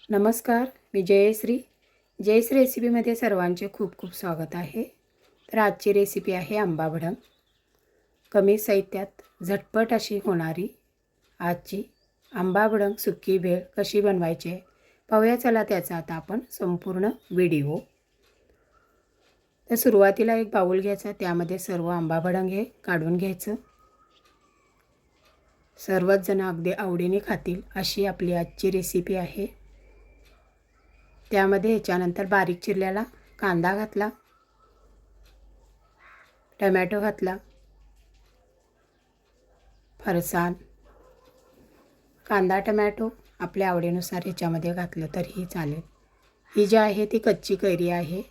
नमस्कार, मी जयश्री रेसिपीमध्ये सर्वांचे खूप खूप स्वागत आहे. तर आजची रेसिपी आहे आंबा भडंग. कमी साहित्यात झटपट अशी होणारी आजची आंबा भडंग सुक्की भेळ कशी बनवायची आहे पाहूया. चला त्याचा आता आपण संपूर्ण व्हिडिओ. तर सुरुवातीला एक बाउल घ्यायचा, त्यामध्ये सर्व आंबा भडंग हे काढून घ्यायचं. सर्वच जण अगदी आवडीने खातील अशी आपली आजची रेसिपी आहे. त्यामध्ये याच्यानंतर बारीक चिरलेला कांदा घातला, टमॅटो घातला, फरसाण. कांदा टमॅटो आपल्या आवडीनुसार याच्यामध्ये घातलं तरीही चालेल. ही जी आहे ती कच्ची कैरी आहे,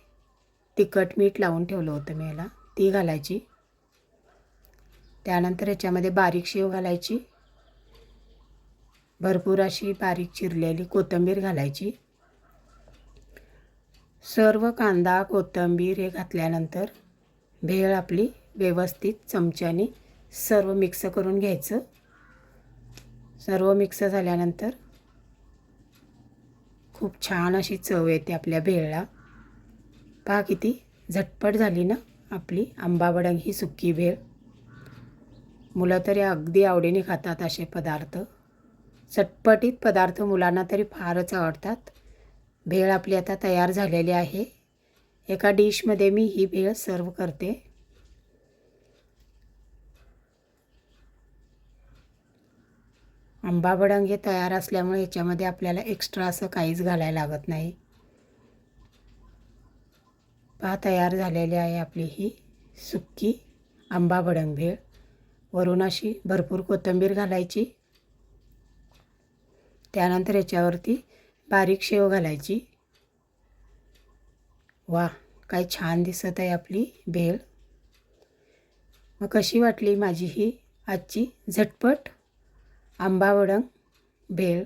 तिखट मीठ लावून ठेवलं होतं मी याला, ती घालायची. त्यानंतर याच्यामध्ये बारीक शेव घालायची, भरपूर अशी बारीक चिरलेली कोथिंबीर घालायची. सर्व कांदा कोथिंबीर हे घातल्यानंतर भेळ आपली व्यवस्थित चमच्याने सर्व मिक्स करून घ्यायचं. सर्व मिक्स झाल्यानंतर खूप छान अशी चव येते आपल्या भेळला. पहा किती झटपट झाली ना आपली आंबा भडंग ही सुक्की भेळ. मुलं तरी अगदी आवडीने खातात असे पदार्थ. चटपटीत पदार्थ मुलांना तरी फारच आवडतात. भेळ आपली आता तयार झालेली आहे. एका डिशमध्ये मी ही भेळ सर्व करते. आंबा भडंग हे तयार असल्यामुळे याच्यामध्ये आपल्याला एक्स्ट्रा असं काहीच घालायला लागत नाही. पहा तयार झालेली आहे आपली ही सुक्की आंबा भडंग भेळ. वरून अशी भरपूर कोथिंबीर घालायची. त्यानंतर याच्यावरती बारीक शेव घालायची. वा, काय छान दिसत आहे आपली भेळ. मग कशी वाटली माझी ही आजची झटपट आंबा भडंग भेळ.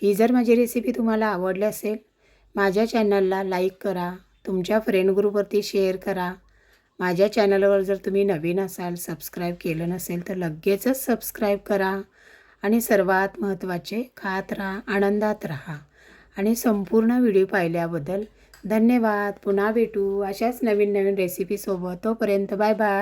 ही जर माझी रेसिपी तुम्हाला आवडली असेल, माझ्या चॅनलला लाईक करा, तुमच्या फ्रेंड ग्रुपवरती शेअर करा. माझ्या चॅनलवर जर तुम्ही नवीन असाल, सबस्क्राईब केलं नसेल तर लगेचच सबस्क्राईब करा. आणि सर्वात महत्त्वाचे, खात राहा, आनंदात राहा. आणि संपूर्ण व्हिडिओ पाहिल्याबद्दल धन्यवाद. पुन्हा भेटू अशाच नवीन नवीन रेसिपीसोबत. तोपर्यंत बाय बाय.